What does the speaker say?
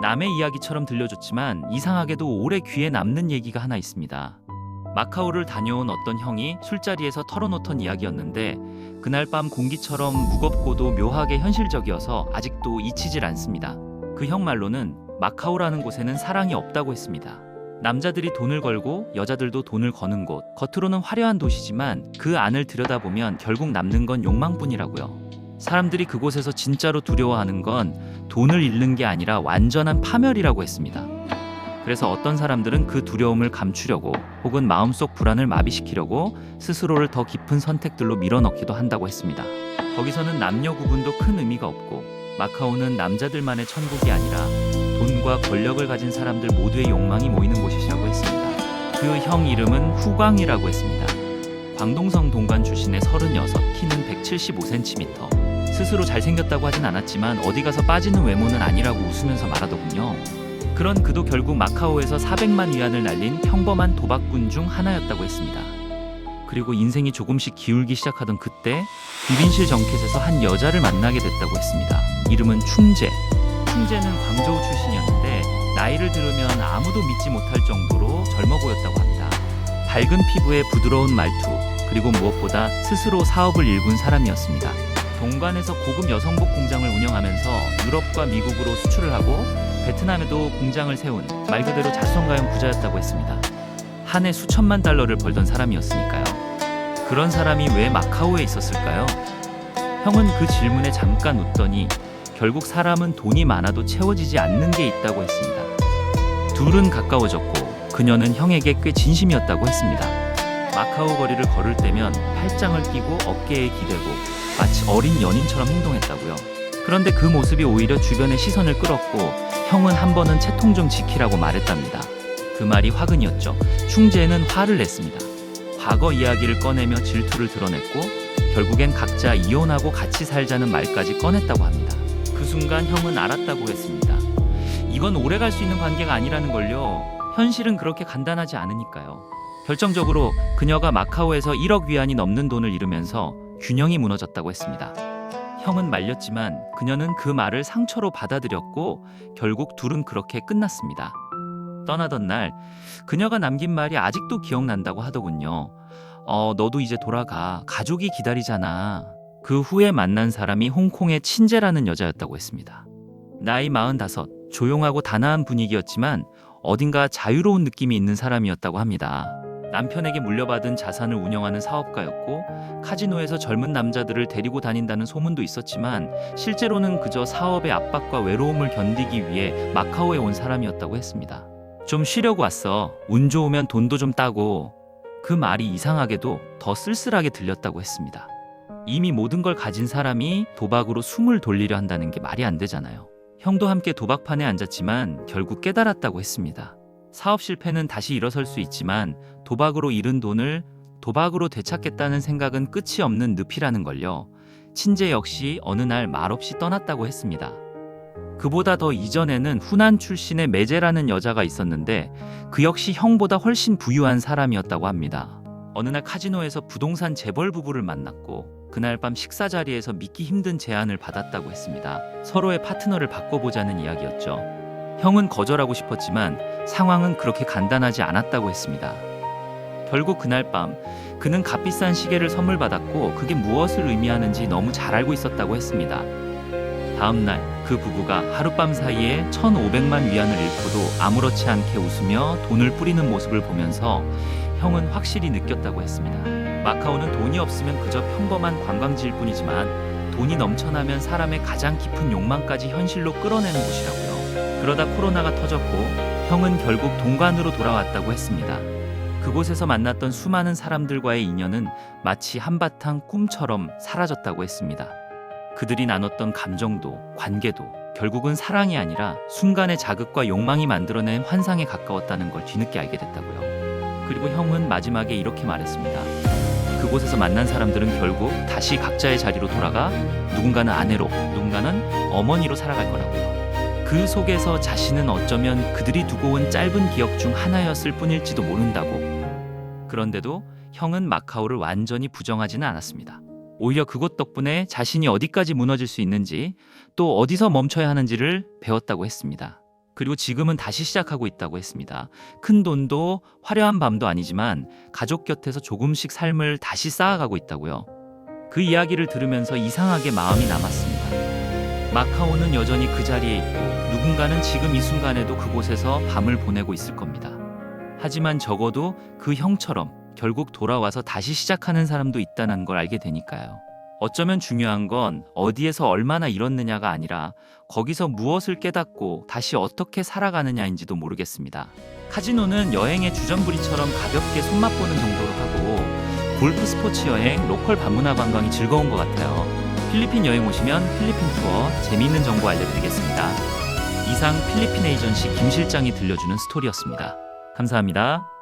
남의 이야기처럼 들려줬지만 이상하게도 오래 귀에 남는 얘기가 하나 있습니다. 마카오를 다녀온 어떤 형이 술자리에서 털어놓던 이야기였는데 그날 밤 공기처럼 무겁고도 묘하게 현실적이어서 아직도 잊히질 않습니다. 그 형 말로는 마카오라는 곳에는 사랑이 없다고 했습니다. 남자들이 돈을 걸고 여자들도 돈을 거는 곳, 겉으로는 화려한 도시지만 그 안을 들여다보면 결국 남는 건 욕망뿐이라고요. 사람들이 그곳에서 진짜로 두려워하는 건 돈을 잃는 게 아니라 완전한 파멸이라고 했습니다. 그래서 어떤 사람들은 그 두려움을 감추려고 혹은 마음속 불안을 마비시키려고 스스로를 더 깊은 선택들로 밀어넣기도 한다고 했습니다. 거기서는 남녀 구분도 큰 의미가 없고 마카오는 남자들만의 천국이 아니라 돈과 권력을 가진 사람들 모두의 욕망이 모이는 곳이라고 했습니다. 그 형 이름은 후광이라고 했습니다. 광동성 동관 출신의 36, 키는 175cm. 스스로 잘생겼다고 하진 않았지만 어디 가서 빠지는 외모는 아니라고 웃으면서 말하더군요. 그런 그도 결국 마카오에서 400만 위안을 날린 평범한 도박꾼 중 하나였다고 했습니다. 그리고 인생이 조금씩 기울기 시작하던 그때 비빈실 정켓에서 한 여자를 만나게 됐다고 했습니다. 이름은 충재. 충재는 광저우 출신이었는데 나이를 들으면 아무도 믿지 못할 정도로 젊어 보였다고 합니다. 밝은 피부에 부드러운 말투, 그리고 무엇보다 스스로 사업을 일군 사람이었습니다. 동관에서 고급 여성복 공장을 운영하면서 유럽과 미국으로 수출을 하고 베트남에도 공장을 세운 말 그대로 자수성가형 부자였다고 했습니다. 한 해 수천만 달러를 벌던 사람이었으니까요. 그런 사람이 왜 마카오에 있었을까요? 형은 그 질문에 잠깐 웃더니 결국 사람은 돈이 많아도 채워지지 않는 게 있다고 했습니다. 둘은 가까워졌고 그녀는 형에게 꽤 진심이었다고 했습니다. 마카오 거리를 걸을 때면 팔짱을 끼고 어깨에 기대고 마치 어린 연인처럼 행동했다고요. 그런데 그 모습이 오히려 주변의 시선을 끌었고 형은 한 번은 채통 좀 지키라고 말했답니다. 그 말이 화근이었죠. 충재는 화를 냈습니다. 과거 이야기를 꺼내며 질투를 드러냈고 결국엔 각자 이혼하고 같이 살자는 말까지 꺼냈다고 합니다. 그 순간 형은 알았다고 했습니다. 이건 오래갈 수 있는 관계가 아니라는 걸요. 현실은 그렇게 간단하지 않으니까요. 결정적으로 그녀가 마카오에서 1억 위안이 넘는 돈을 잃으면서 균형이 무너졌다고 했습니다. 형은 말렸지만 그녀는 그 말을 상처로 받아들였고 결국 둘은 그렇게 끝났습니다. 떠나던 날 그녀가 남긴 말이 아직도 기억난다고 하더군요. 너도 이제 돌아가. 가족이 기다리잖아. 그 후에 만난 사람이 홍콩의 친재라는 여자였다고 했습니다. 나이 45, 조용하고 단아한 분위기였지만 어딘가 자유로운 느낌이 있는 사람이었다고 합니다. 남편에게 물려받은 자산을 운영하는 사업가였고 카지노에서 젊은 남자들을 데리고 다닌다는 소문도 있었지만 실제로는 그저 사업의 압박과 외로움을 견디기 위해 마카오에 온 사람이었다고 했습니다. 좀 쉬려고 왔어. 운 좋으면 돈도 좀 따고. 그 말이 이상하게도 더 쓸쓸하게 들렸다고 했습니다. 이미 모든 걸 가진 사람이 도박으로 숨을 돌리려 한다는 게 말이 안 되잖아요. 형도 함께 도박판에 앉았지만 결국 깨달았다고 했습니다. 사업 실패는 다시 일어설 수 있지만 도박으로 잃은 돈을 도박으로 되찾겠다는 생각은 끝이 없는 늪이라는 걸요. 친재 역시 어느 날 말없이 떠났다고 했습니다. 그보다 더 이전에는 후난 출신의 매제라는 여자가 있었는데 그 역시 형보다 훨씬 부유한 사람이었다고 합니다. 어느 날 카지노에서 부동산 재벌 부부를 만났고 그날 밤 식사 자리에서 믿기 힘든 제안을 받았다고 했습니다. 서로의 파트너를 바꿔보자는 이야기였죠. 형은 거절하고 싶었지만 상황은 그렇게 간단하지 않았다고 했습니다. 결국 그날 밤 그는 값비싼 시계를 선물 받았고 그게 무엇을 의미하는지 너무 잘 알고 있었다고 했습니다. 다음 날 그 부부가 하룻밤 사이에 1,500만 위안을 잃고도 아무렇지 않게 웃으며 돈을 뿌리는 모습을 보면서 형은 확실히 느꼈다고 했습니다. 마카오는 돈이 없으면 그저 평범한 관광지일 뿐이지만 돈이 넘쳐나면 사람의 가장 깊은 욕망까지 현실로 끌어내는 곳이라고요. 그러다 코로나가 터졌고 형은 결국 동관으로 돌아왔다고 했습니다. 그곳에서 만났던 수많은 사람들과의 인연은 마치 한바탕 꿈처럼 사라졌다고 했습니다. 그들이 나눴던 감정도 관계도 결국은 사랑이 아니라 순간의 자극과 욕망이 만들어낸 환상에 가까웠다는 걸 뒤늦게 알게 됐다고요. 그리고 형은 마지막에 이렇게 말했습니다. 그곳에서 만난 사람들은 결국 다시 각자의 자리로 돌아가 누군가는 아내로 누군가는 어머니로 살아갈 거라고요. 그 속에서 자신은 어쩌면 그들이 두고 온 짧은 기억 중 하나였을 뿐일지도 모른다고. 그런데도 형은 마카오를 완전히 부정하지는 않았습니다. 오히려 그곳 덕분에 자신이 어디까지 무너질 수 있는지 또 어디서 멈춰야 하는지를 배웠다고 했습니다. 그리고 지금은 다시 시작하고 있다고 했습니다. 큰 돈도 화려한 밤도 아니지만 가족 곁에서 조금씩 삶을 다시 쌓아가고 있다고요. 그 이야기를 들으면서 이상하게 마음이 남았습니다. 마카오는 여전히 그 자리에 있고 누군가는 지금 이 순간에도 그곳에서 밤을 보내고 있을 겁니다. 하지만 적어도 그 형처럼 결국 돌아와서 다시 시작하는 사람도 있다는 걸 알게 되니까요. 어쩌면 중요한 건 어디에서 얼마나 잃었느냐가 아니라 거기서 무엇을 깨닫고 다시 어떻게 살아가느냐인지도 모르겠습니다. 카지노는 여행의 주전부리처럼 가볍게 손맛보는 정도로 하고 골프 스포츠 여행, 로컬 밤문화 관광이 즐거운 것 같아요. 필리핀 여행 오시면 필리핀 투어 재미있는 정보 알려드리겠습니다. 이상 필리핀 에이전시 김 실장이 들려주는 스토리였습니다. 감사합니다.